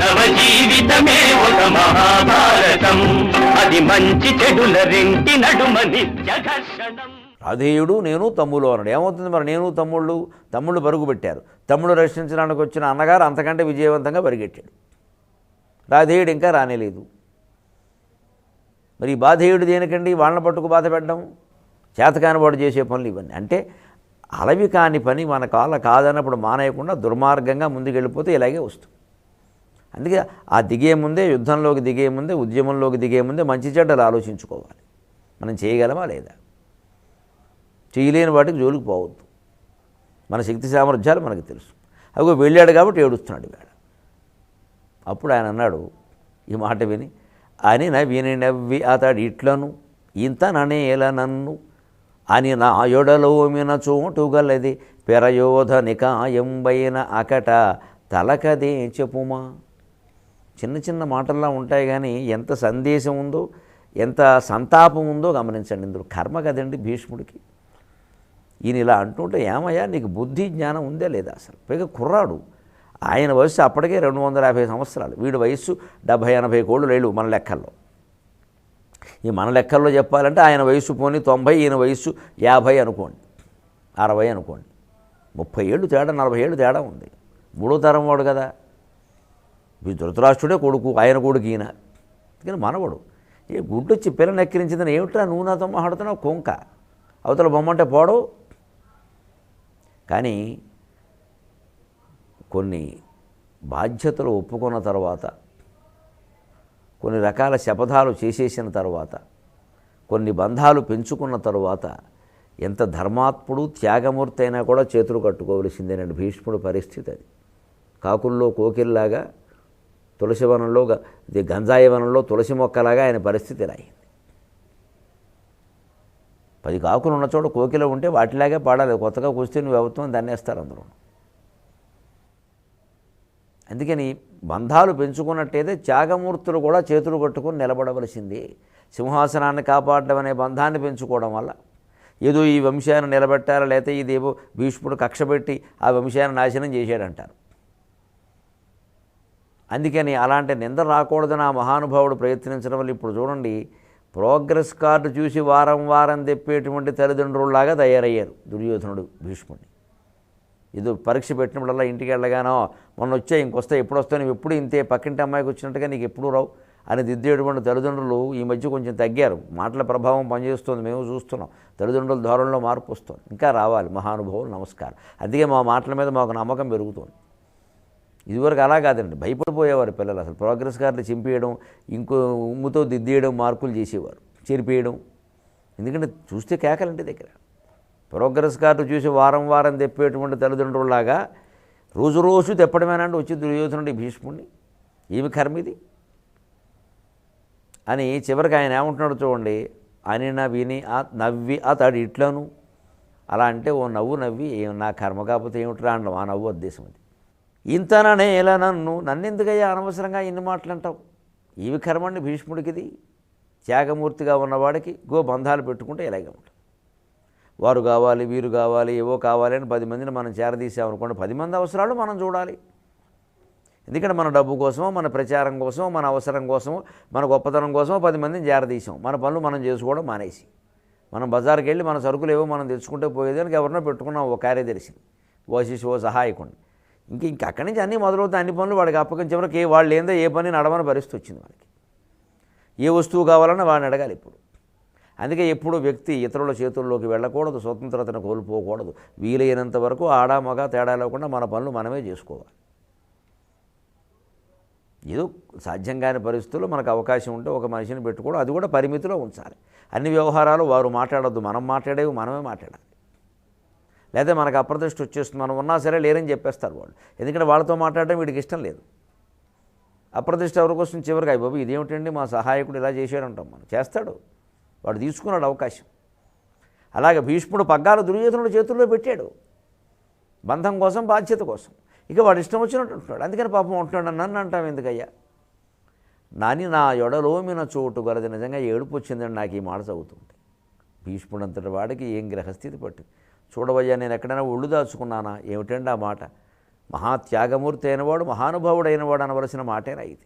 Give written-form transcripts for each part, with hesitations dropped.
మానవ జీవితమే ఒక మహాభారతం, అది మంచి చెడుల రెంటి నడుమ నిత్య ఘర్షణం. రాధేయుడు నేను తమ్ముడు అన్నాడు. ఏమవుతుంది మరి? నేను తమ్ముళ్ళు పరుగు పెట్టారు. తమ్ముడు రక్షించడానికి వచ్చిన అన్నగారు అంతకంటే విజయవంతంగా పరిగెట్టాడు. రాధేయుడు ఇంకా రానేలేదు. మరి ఈ బాధేయుడు దేనికండి? వాళ్ళని పట్టుకు బాధ పెట్టడం, చేతకానివాడు చేసే పనులు ఇవన్నీ. అంటే అలవి కాని పని మన కాళ్ళ కాదన్నప్పుడు మానేయకుండా దుర్మార్గంగా ముందుకెళ్ళిపోతే ఇలాగే వస్తుంది. అందుకే ఆ దిగే ముందే, యుద్ధంలోకి దిగే ముందే, ఉద్యమంలోకి దిగే ముందే మంచి చెడ్డలు ఆలోచించుకోవాలి. మనం చేయగలమా లేదా? చేయలేని వాటికి జోలికి పోవద్దు. మన శక్తి సామర్థ్యాలు మనకు తెలుసు. అవి వెళ్ళాడు కాబట్టి ఏడుస్తున్నాడు వేళ. అప్పుడు ఆయన అన్నాడు ఈ మాట విని, అని విని నవ్వి అతడి ఇట్లను ఇంత ననేల నన్ను అని నా యొడలోమిన చోటు గలది పెరయోధ నికాయంబైన అకట తలకదే చెప్పుమా. చిన్న చిన్న మాటల్లా ఉంటాయి కానీ ఎంత సందేశం ఉందో, ఎంత సంతాపం ఉందో గమనించండి. ఇందులో కర్మ కదండి భీష్ముడికి. ఈయన ఇలా అంటుంటే, ఏమయ్యా నీకు బుద్ధి జ్ఞానం ఉందే లేదా అసలు? పైగా కుర్రాడు. ఆయన వయస్సు అప్పటికే 250 సంవత్సరాలు, వీడి వయస్సు 70-80 కోళ్ళు లేడు మన లెక్కల్లో. ఈ మన లెక్కల్లో చెప్పాలంటే ఆయన వయస్సు పోనీ 90, ఈయన వయస్సు 50 అనుకోండి, 60 అనుకోండి. 30 ఏళ్ళు తేడా, 40 ఏళ్ళు తేడా ఉంది. మూడో తరం వాడు కదా. ఈ ధృతరాష్ట్రుడే కొడుకు, ఆయన కొడుకు ఈయన. అందుకని మనవడు. ఈ గుడ్డొచ్చి పిల్లని ఎక్కిరించిందని ఏమిట్రా నువ్వు నాతో మాట్లాడుతున్నావు కొంక, అవతల బొమ్మంటే పోవడం. కానీ కొన్ని బాధ్యతలు ఒప్పుకున్న తర్వాత, కొన్ని రకాల శపథాలు చేసేసిన తర్వాత, కొన్ని బంధాలు పెంచుకున్న తరువాత ఎంత ధర్మాత్ముడు త్యాగమూర్తి అయినా కూడా చేతులు కట్టుకోవలసిందేనండి భీష్ముడి పరిస్థితి అది. కాకుల్లో కోకిల్లాగా, తులసివనంలో గంజాయి వనంలో తులసి మొక్కలాగా ఆయన పరిస్థితి ఇలా అయింది. 10 కాకులు ఉన్న చోట కోకిల ఉంటే వాటిలాగే పాడాలి. కొత్తగా కూస్తే నువ్వు ఎవరితో దన్నేస్తారు అందరూ. అందుకని బంధాలు పెంచుకున్నట్టయితే త్యాగమూర్తులు కూడా చేతులు కట్టుకుని నిలబడవలసింది. సింహాసనాన్ని కాపాడడం అనే బంధాన్ని పెంచుకోవడం వల్ల ఏదో ఈ వంశాన్ని నిలబెట్టారా, లేకపోతే ఇదేవో భీష్ముడు కక్ష పెట్టి ఆ వంశాన్ని నాశనం చేశాడంటారు. అందుకని అలాంటి నింద రాకూడదని ఆ మహానుభావుడు ప్రయత్నించడం వల్ల ఇప్పుడు చూడండి, ప్రోగ్రెస్ కార్డు చూసి వారం వారం తెప్పేటువంటి తల్లిదండ్రుల్లాగా తయారయ్యారు దుర్యోధనుడు భీష్ముడిని. ఏదో పరీక్ష పెట్టినప్పుడల్లా ఇంటికి వెళ్ళగానో మొన్న వచ్చా ఇంకొస్తా, ఎప్పుడు వస్తావు, నువ్వు ఎప్పుడు ఇంతే, పక్కింటి అమ్మాయికి వచ్చినట్టుగా నీకు ఎప్పుడు రావు అని దిద్దేటువంటి తల్లిదండ్రులు ఈ మధ్య కొంచెం తగ్గారు. మాటల ప్రభావం పనిచేస్తుంది, మేము చూస్తున్నాం. తల్లిదండ్రుల ధోరణిలో మార్పు వస్తుంది. ఇంకా రావాలి మహానుభావులు, నమస్కారం. అందుకే మా మాటల మీద మాకు నమ్మకం పెరుగుతుంది. ఇదివరకు అలా కాదండి, భయపడిపోయేవారు పిల్లలు. అసలు ప్రోగ్రెస్ కార్డులు చింపేయడం, ఇంకో ఉమ్ముతో దిద్దేయడం, మార్కులు చేసేవారు, చెరిపేయడం. ఎందుకంటే చూస్తే కేకలంటే దగ్గర. ప్రోగ్రెస్ కార్డు చూసి వారం వారం తెప్పేటువంటి తల్లిదండ్రుల్లాగా రోజు రోజు తెప్పడమేనండి వచ్చి దుర్యోధనుడి భీష్ముడిని. ఏమి కర్మిది అని చివరికి ఆయన ఏమంటున్నాడు చూడండి, అని విని నవ్వి అతడు ఇట్లను. అలా అంటే ఓ నవ్వు నవ్వి నా కర్మ కాకపోతే ఏమిట్రా అనడం, ఆ నవ్వు ఉద్దేశం అది. ఇంతననే ఎలా నన్నెందుకయ్యా అనవసరంగా ఇన్ని మాటలు అంటావు, ఇవి కర్మండి భీష్ముడికిది. త్యాగమూర్తిగా ఉన్నవాడికి బంధాలు పెట్టుకుంటే ఇలాగే ఉంటుంది. వారు కావాలి, వీరు కావాలి, ఏవో కావాలి అని 10 మందిని మనం చేరదీసామనుకోండి, 10 మంది అవసరాలు మనం చూడాలి. ఎందుకంటే మన డబ్బు కోసమో, మన ప్రచారం కోసమో, మన అవసరం కోసమో, మన గొప్పతనం కోసమో 10 మందిని చేరదీసాం. మన పనులు మనం చేసుకోవడం మానేసి మనం బజార్కి వెళ్ళి మన సరుకులు ఏవో మనం తెచ్చుకుంటే పోయేదానికి ఎవరినో పెట్టుకున్నాం, ఓ కార్యదర్శిని, ఓ శిశు, ఓ సహాయకుడిని. ఇంక అక్కడి నుంచి అన్నీ మొదలవుతాయి. అన్ని పనులు వాడికి అప్పగించే వరకు వాళ్ళు ఏందో ఏ పని నడవని పరిస్థితి వచ్చింది. వాడికి ఏ వస్తువు కావాలన్నా వాడిని అడగాలి ఇప్పుడు. అందుకే ఎప్పుడు వ్యక్తి ఇతరుల చేతుల్లోకి వెళ్ళకూడదు, స్వతంత్రతను కోల్పోకూడదు. వీలైనంత వరకు ఆడ మగ తేడా లేకుండా మన పనులు మనమే చేసుకోవాలి. ఏదో సాధ్యం కాని పరిస్థితుల్లో మనకు అవకాశం ఉంటే ఒక మనిషిని పెట్టుకోవడం, అది కూడా పరిమితిలో ఉంచాలి. అన్ని వ్యవహారాలు వారు మాట్లాడొద్దు, మనం మాట్లాడేవి మనమే మాట్లాడాలి. లేదా మనకు అప్రతిష్ట వచ్చేస్తుంది, మనం ఉన్నా సరే లేరని చెప్పేస్తారు వాళ్ళు. ఎందుకంటే వాళ్ళతో మాట్లాడడం వీడికి ఇష్టం లేదు. అప్రతిష్ట ఎవరికి వస్తుంది చివరికి, అయ్యి బాబు ఇదేమిటండి మా సహాయకుడు ఇలా చేశాడంటాం. మనం చేస్తాడు, వాడు తీసుకున్నాడు అవకాశం. అలాగే భీష్ముడు పగ్గాలు దుర్యోధనుడు చేతుల్లో పెట్టాడు, బంధం కోసం, బాధ్యత కోసం. ఇక వాడు ఇష్టం వచ్చినట్టు ఉంటున్నాడు. అందుకని పాపం ఉంటున్నాడు. నన్ను అంటాం ఎందుకయ్యా, నా యొడలోమిన చోటు గలది. నిజంగా ఏడుపు వచ్చిందని నాకు ఈ మాట చదువుతుంటే. భీష్ముడంతటి వాడికి ఏం గ్రహస్థితి పట్టింది చూడవయ్యా. నేను ఎక్కడైనా ఒళ్ళు దాచుకున్నానా ఏమిటండి ఆ మాట? మహాత్యాగమూర్తి అయినవాడు, మహానుభావుడైనవాడు అనవలసిన మాటేనా ఇది.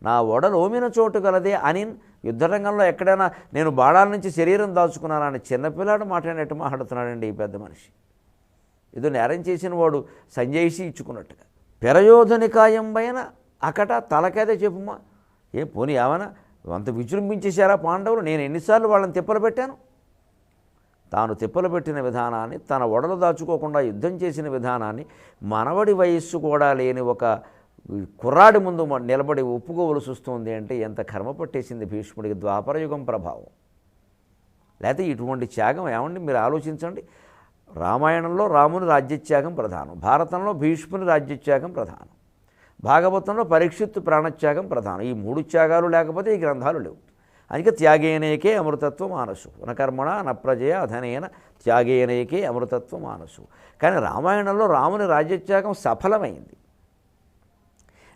నా ఒడలోమిన చోటు గలదే అని యుద్ధరంగంలో ఎక్కడైనా నేను బాణాల నుంచి శరీరం దాచుకున్నానని చిన్నపిల్లాడు మాట్లాడినట్టు మాట్లాడుతున్నాడండి ఈ పెద్ద మనిషి. ఏదో నేరం చేసిన వాడు సంజయిషి ఇచ్చుకున్నట్టుగా. పెరయోధనికాయం పైన అకట తలకేదే చెప్పుమా, ఏ పోనీ ఏమన్నా అంత విజృంభించేశారా పాండవులు? నేను ఎన్నిసార్లు వాళ్ళని తిప్పలు పెట్టాను. తాను తిప్పలు పెట్టిన విధానాన్ని, తన ఒడలు దాచుకోకుండా యుద్ధం చేసిన విధానాన్ని మనవడి వయస్సు కూడా లేని ఒక కుర్రాడి ముందు నిలబడి ఒప్పుకోవలసి వస్తుంది అంటే ఎంత కర్మ పట్టేసింది భీష్ముడికి. ద్వాపరయుగం ప్రభావం. లేకపోతే ఇటువంటి త్యాగం ఏమండి మీరు ఆలోచించండి. రామాయణంలో రాముని రాజ్యత్యాగం ప్రధానం, భారతంలో భీష్ముని రాజ్యత్యాగం ప్రధానం, భాగవతంలో పరీక్షిత్తు ప్రాణత్యాగం ప్రధానం. ఈ 3 త్యాగాలు లేకపోతే ఈ గ్రంథాలు లేవు. అందుకే త్యాగేనేకే అమృతత్వ మానసు, నకర్మణ నప్రజయ అధనేన త్యాగేనేకే అమృతత్వ మానసు. కానీ రామాయణంలో రాముని రాజ్యత్యాగం సఫలమైంది.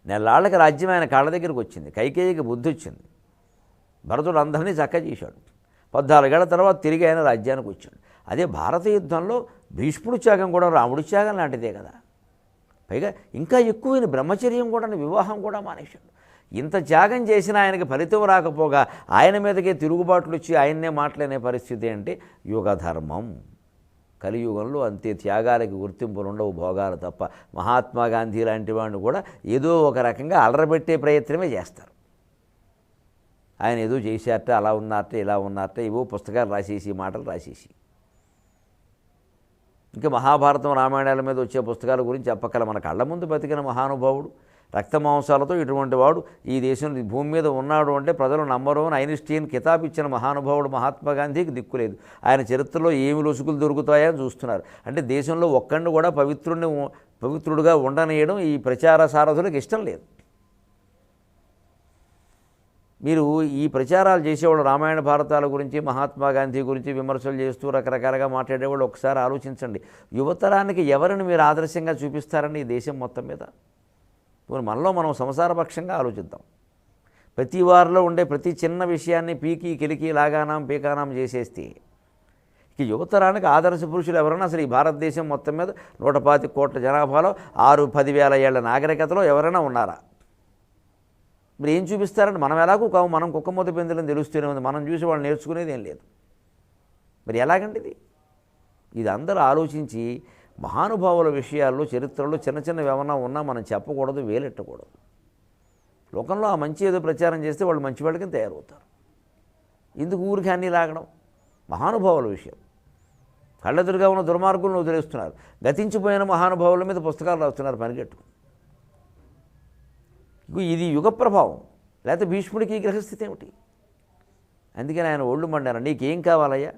నెల్లాళ్ళకి రాజ్యం ఆయన కాళ్ళ దగ్గరికి వచ్చింది, కైకేయికి బుద్ధి వచ్చింది, భరతుడు అందరినీ చక్క చేశాడు. 14 ఏళ్ల తర్వాత తిరిగి ఆయన రాజ్యానికి వచ్చాడు. అదే భారత యుద్ధంలో భీష్ముడి త్యాగం కూడా రాముడి త్యాగం లాంటిదే కదా. పైగా ఇంకా ఎక్కువైన బ్రహ్మచర్యం కూడా, వివాహం కూడా మానేశాడు. ఇంత త్యాగం చేసిన ఆయనకి ఫలితం రాకపోగా ఆయన మీదకే తిరుగుబాట్లు వచ్చి ఆయన్నే మాట్లాడే పరిస్థితి అంటే యుగధర్మం. కలియుగంలో అంతే, త్యాగాలకి గుర్తింపులు ఉండవు, భోగాలు తప్ప. మహాత్మా గాంధీ లాంటి వాడిని కూడా ఏదో ఒక రకంగా అలరబెట్టే ప్రయత్నమే చేస్తారు. ఆయన ఏదో చేశారట, అలా ఉన్నారట, ఇలా ఉన్నారట, ఏవో పుస్తకాలు రాసేసి, మాటలు రాసేసి. ఇంకా మహాభారతం రామాయణాల మీద వచ్చే పుస్తకాల గురించి చెప్పకల. మన కళ్ళ ముందు బతికిన మహానుభావుడు, రక్తమాంసాలతో ఇటువంటి వాడు ఈ దేశం భూమి మీద ఉన్నాడు అంటే ప్రజలు నమ్మరు అని ఐన్స్టీన్ కితాబ్ ఇచ్చిన మహానుభావుడు మహాత్మా గాంధీకి దిక్కులేదు. ఆయన చరిత్రలో ఏమి లొసుగులు దొరుకుతాయని చూస్తున్నారు. అంటే దేశంలో ఒక్కడిని కూడా పవిత్రుడుగా ఉండనీయడం ఈ ప్రచార సారథులకు ఇష్టం లేదు. మీరు ఈ ప్రచారాలు చేసేవాళ్ళు రామాయణ భారతాల గురించి, మహాత్మా గాంధీ గురించి విమర్శలు చేస్తూ రకరకాలుగా మాట్లాడేవాళ్ళు ఒకసారి ఆలోచించండి. యువతరానికి ఎవరిని మీరు ఆదర్శంగా చూపిస్తారని ఈ దేశం మొత్తం మీద? మనలో మనం సంసారపక్షంగా ఆలోచిద్దాం. ప్రతి వారిలో ఉండే ప్రతి చిన్న విషయాన్ని పీకి కిలికి లాగానాం పీకానాం చేసేస్తే ఇక యువతరానికి ఆదర్శ పురుషులు ఎవరైనా అసలు ఈ భారతదేశం మొత్తం మీద 125 కోట్ల జనాభాలో 6-10 వేల ఏళ్ల నాగరికతలో ఎవరైనా ఉన్నారా? మీరు ఏం చూపిస్తారంటే మనం ఎలాగూ కావు, మనం కుక్కమూత పెందులని తెలుస్తూనే ఉంది. మనం చూసి వాళ్ళు నేర్చుకునేది ఏం లేదు. మరి ఎలాగండి ఇది అందరూ ఆలోచించి మహానుభావుల విషయాల్లో చరిత్రలో చిన్న చిన్నవి ఏమన్నా ఉన్నా మనం చెప్పకూడదు, వేలెట్టకూడదు. లోకంలో ఆ మంచి ఏదో ప్రచారం చేస్తే వాళ్ళు మంచివాళ్ళకి తయారవుతారు. ఇందుకు ఊరికి అన్నీ లాగడం మహానుభావుల విషయం. కళ్ళెదురుగా ఉన్న దుర్మార్గులను వదిలేస్తున్నారు. గతించిపోయిన మహానుభావుల మీద పుస్తకాలు రాస్తున్నారు పనిగట్టు. ఇది యుగ ప్రభావం. లేకపోతే భీష్ముడికి గ్రహస్థితి ఏమిటి? అందుకని ఆయన ఒళ్ళు మండారు. నీకేం కావాలయ్యా?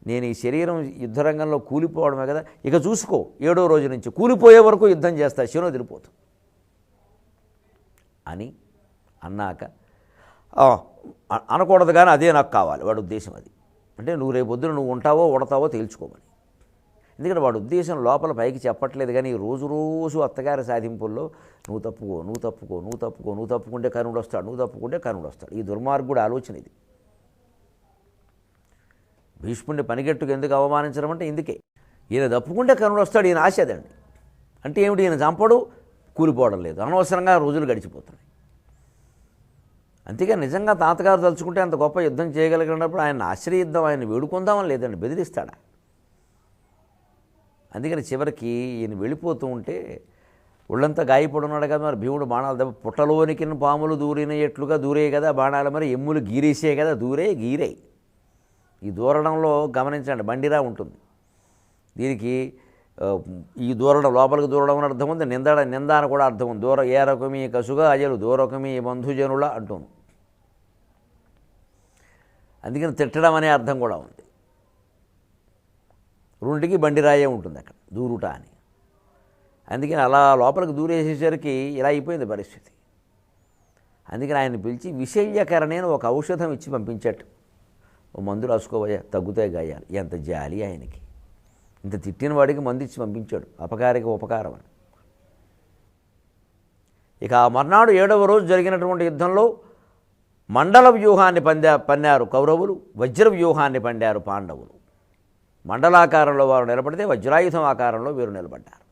నేను ఈ శరీరం యుద్ధరంగంలో కూలిపోవడమే కదా, ఇక చూసుకో 7వ రోజు నుంచి కూలిపోయే వరకు యుద్ధం చేస్తా, శివుని వదిలిపోతుంది అని అన్నాక అనకూడదు కానీ అదే నాకు కావాలి. వాడి ఉద్దేశం అది. అంటే నువ్వు రేపొద్దున నువ్వు ఉంటావో ఉడతావో తేల్చుకోమని. ఎందుకంటే వాడి ఉద్దేశం లోపల పైకి చెప్పట్లేదు కానీ రోజు రోజు అత్తగారి సాధింపుల్లో నువ్వు తప్పుకుంటే కరుణుడు వస్తాడు. ఈ దుర్మార్గుడు ఆలోచన ఇది. భీష్ముడిని పనిగట్టుకు ఎందుకు అవమానించడం అంటే ఇందుకే. ఈయన తప్పుకుంటే కరుణుడు వస్తాడు, ఈయన ఆశ అదండి. అంటే ఏమిటి? ఈయన చంపడు, కూలిపోవడం లేదు, అనవసరంగా రోజులు గడిచిపోతున్నాయి. అంతేగా నిజంగా తాతగారు తలుచుకుంటే అంత గొప్ప యుద్ధం చేయగలిగినప్పుడు ఆయన ఆశ్రయిద్దాం, ఆయన వేడుకుందామని లేదండి, బెదిరిస్తాడా? అందుకని చివరికి ఈయన వెళ్ళిపోతూ ఉంటే ఒళ్ళంతా గాయపడున్నాడు కదా. మరి భీముడు బాణాలు దెబ్బ పుట్టలోనికి పాములు దూరినట్లుగా దూరే కదా బాణాలు, మరి ఎమ్ములు గీరేసే కదా గీరే. ఈ దూరడంలో గమనించండి, బండిరా ఉంటుంది. దీనికి ఈ దూరడం లోపలికి దూరడం అని అర్థం ఉంది, నింద అని కూడా అర్థం ఉంది. ఏ రకమీ కసుగా అజలు దూరకమీ బంధుజనుల అంటూను. అందుకని తిట్టడం అనే అర్థం కూడా ఉంది. రెండుకి బండిరాయే ఉంటుంది అక్కడ, దూరుట అని. అందుకని అలా లోపలికి దూరేసేసరికి ఇలా అయిపోయింది పరిస్థితి. అందుకని ఆయన పిలిచి విశల్యకరణి అని ఒక ఔషధం ఇచ్చి పంపించట్టు. ఓ మందు రాసుకోవయ్యా, తగ్గుతాయి గాయాలు. ఎంత జాలి ఆయనకి! ఇంత తిట్టిన వాడికి మందు ఇచ్చి పంపించాడు, అపకారికి ఉపకారం అని. ఇక ఆ మర్నాడు 7వ రోజు జరిగినటువంటి యుద్ధంలో మండల వ్యూహాన్ని పన్నారు కౌరవులు, వజ్ర వ్యూహాన్ని పన్నారు పాండవులు. మండలాకారంలో వారు నిలబడితే వజ్రాయుధం ఆకారంలో వీరు నిలబడ్డారు.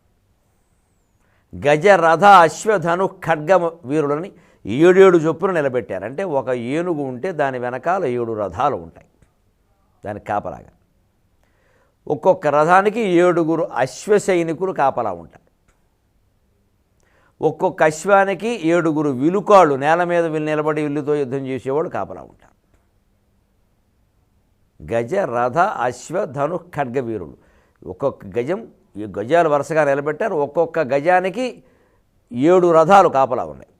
గజ రథ అశ్వధను ఖడ్గ వీరులని 7 చొప్పున నిలబెట్టారు. అంటే ఒక ఏనుగు ఉంటే దాని వెనకాల 7 రథాలు ఉంటాయి దానికి కాపలాగా. ఒక్కొక్క రథానికి 7 అశ్వసైనికులు కాపలా ఉంటారు. ఒక్కొక్క అశ్వానికి 7 విలుకాళ్ళు నేల మీద నిలబడి విల్లుతో యుద్ధం చేసేవాడు కాపలా ఉంటారు. గజ రథ అశ్వ ధను ఖడ్గ వీరులు. ఒక్కొక్క గజం ఈ గజాలు వరుసగా నిలబెట్టారు. ఒక్కొక్క గజానికి 7 రథాలు కాపలా ఉన్నాయి.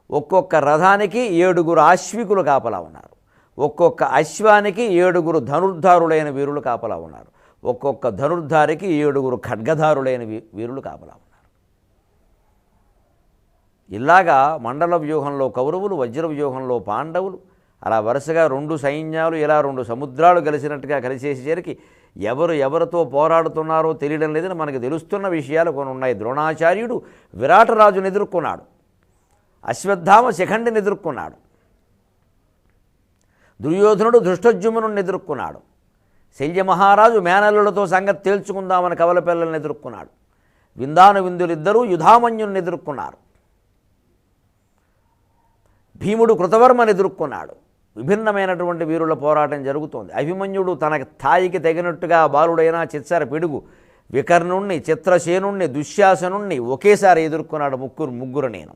ఒక్కొక్క రథానికి 7 ఆశ్వికులు కాపలా ఉన్నారు. ఒక్కొక్క అశ్వానికి 7 ధనుర్ధారులైన వీరులు కాపలా ఉన్నారు. ఒక్కొక్క ధనుర్ధారికి 7 ఖడ్గధారులైన వీరులు కాపలా ఉన్నారు. ఇలాగా మండల వ్యూహంలో కౌరవులు, వజ్ర వ్యూహంలో పాండవులు, అలా వరుసగా 2 సైన్యాలు, ఇలా 2 సముద్రాలు కలిసినట్టుగా కలిసేసరికి ఎవరితో పోరాడుతున్నారో తెలియడం లేదని మనకు తెలుస్తున్న విషయాలు కొన్ని ఉన్నాయి. ద్రోణాచార్యుడు విరాటరాజుని ఎదుర్కొన్నాడు. అశ్వత్థామ శిఖండిని ఎదుర్కొన్నాడు. దుర్యోధనుడు ధృష్టద్యుమ్నుని ఎదుర్కొన్నాడు. శల్యమహారాజు మేనల్లులతో సంగతి తేల్చుకుందామని కవల పిల్లల్ని ఎదుర్కొన్నాడు. విందాను విందులిద్దరూ యుధామన్యుని ఎదుర్కొన్నారు. భీముడు కృతవర్మని ఎదుర్కొన్నాడు. విభిన్నమైనటువంటి వీరుల పోరాటం జరుగుతోంది. అభిమన్యుడు తన స్థాయికి తగినట్టుగా బాలుడైన చిత్సర పిడుగు వికర్ణుణ్ణి, చిత్రసేనుణ్ణి, దుశ్శాసనుణ్ణి ఒకేసారి ఎదుర్కొన్నాడు. ముగ్గురు నేను.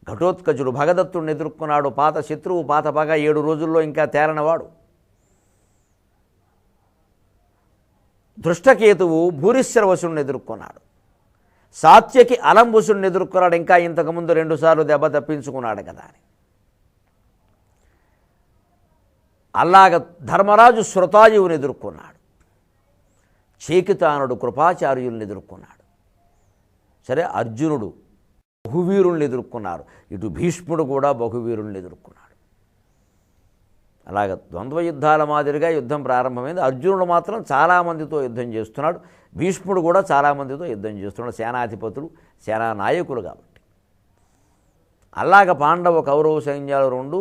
ఘటోత్కచుడు భగదత్తుడిని ఎదుర్కొన్నాడు. పాత శత్రువు, పాత పగ 7 రోజుల్లో ఇంకా తేలనవాడు. దృష్టకేతువు భూరిశ్రవసుని ఎదుర్కొన్నాడు. సాత్యకి అలంబుసుని ఎదుర్కొన్నాడు. ఇంకా ఇంతకుముందు 2 సార్లు దెబ్బ తప్పించుకున్నాడు కదా అని. అలాగ ధర్మరాజు శృతాయువుని ఎదుర్కొన్నాడు. చేకితానుడు కృపాచార్యుల్ని ఎదుర్కొన్నాడు. సరే, అర్జునుడు బహువీరుల్ని ఎదుర్కొన్నారు. ఇటు భీష్ముడు కూడా బహువీరుల్ని ఎదుర్కొన్నాడు. అలాగ ద్వంద్వ యుద్ధాల మాదిరిగా యుద్ధం ప్రారంభమైంది. అర్జునుడు మాత్రం చాలామందితో యుద్ధం చేస్తున్నాడు. భీష్ముడు కూడా చాలామందితో యుద్ధం చేస్తున్నాడు. సేనాధిపతులు, సేనా నాయకులు కాబట్టి. అలాగ పాండవ కౌరవ సైన్యాలు 2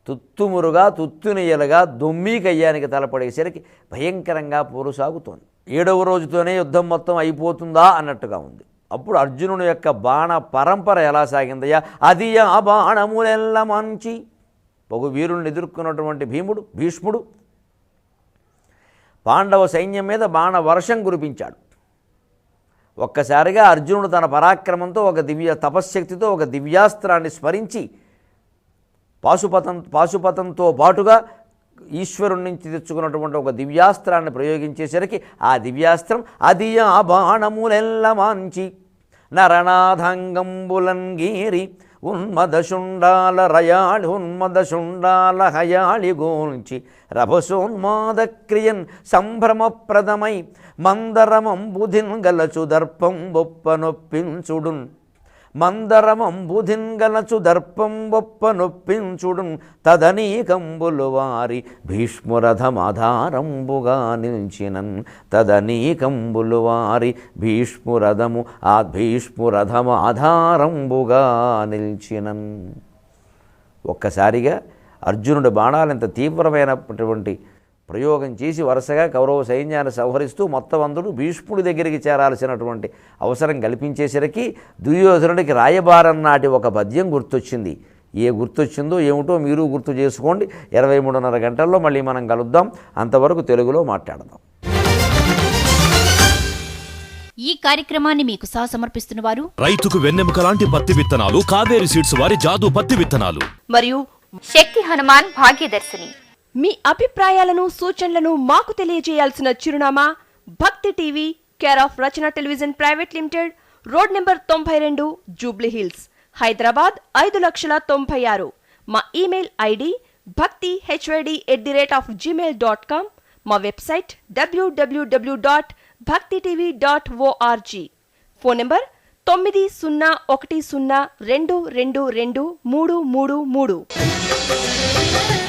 తుత్తుమురుగా, తుత్తునియలుగా దొమ్మీకయ్యానికి తలపడేసరికి భయంకరంగా పోరు సాగుతోంది. 7వ రోజుతోనే యుద్ధం మొత్తం అయిపోతుందా అన్నట్టుగా ఉంది. అప్పుడు అర్జునుడి యొక్క బాణ పరంపర ఎలా సాగిందయ్యా? అది ఆ బాణములెల్ల మంచి బహు వీరుల్ని ఎదుర్కొన్నటువంటి భీష్ముడు పాండవ సైన్యం మీద బాణ వర్షం కురిపించాడు. ఒక్కసారిగా అర్జునుడు తన పరాక్రమంతో ఒక తపశ్శక్తితో ఒక దివ్యాస్త్రాన్ని స్మరించి పాశుపతంతో పాటుగా ఈశ్వరుడి నుంచి తెచ్చుకున్నటువంటి ఒక దివ్యాస్త్రాన్ని ప్రయోగించేసరికి ఆ దివ్యాస్త్రం అది ఆ బాణములెల్ల మాంచి నరనాథంగంబులంగీరి ఉన్మదశుండాల హయాళి గోంచి రభసోన్మాదక్రియన్ సంభ్రమప్రదమై మందరమంబుధిన్ గలచు దర్పం బొప్పనొప్పించుడున్ తదనీకంబులు వారి భీష్మురథమాధారంబుగా నిల్చినన్. తదనీకంబులు వారి భీష్మురథమాధారంబుగా నిల్చినన్. ఒక్కసారిగా అర్జునుడి బాణాలు ఎంత తీవ్రమైనటువంటి ప్రయోగం చేసి వరుసగా కౌరవ సైన్యాన్ని సంహరిస్తూ మొత్తం అందరూ భీష్ముడి దగ్గరికి చేరాల్సినటువంటి అవసరం కల్పించేసరికి దుర్యోధనుడికి రాయబారం నాటి ఒక పద్యం గుర్తొచ్చింది. ఏ గుర్తొచ్చిందో ఏమిటో మీరు గుర్తు చేసుకోండి. 23:30 గంటల్లో మళ్ళీ మనం కలుద్దాం. అంతవరకు తెలుగులో మాట్లాడదాం. ఈ కార్యక్రమాన్ని మీకు సమర్పిస్తున్న వారు రైతుకు వెన్నెముక లాంటి పత్తి విత్తనాలు కావేరి సీడ్స్ వారి జాదు పత్తి విత్తనాలు మరియు శక్తి హనుమాన్ భాగ్యదర్శిని. మీ అభిప్రాయాలను, సూచనలను మాకు తెలియజేయాల్సిన చిరునామా భక్తి TV, care of Rachana television private limited, road number 92, Jubilee hills, Hyderabad 5,96,000. మా ఇమెయిల్ ఐడి bhaktihyd@gmail.com. మా వెబ్సైట్ www.bhaktitv.org. Phone number 901012223333.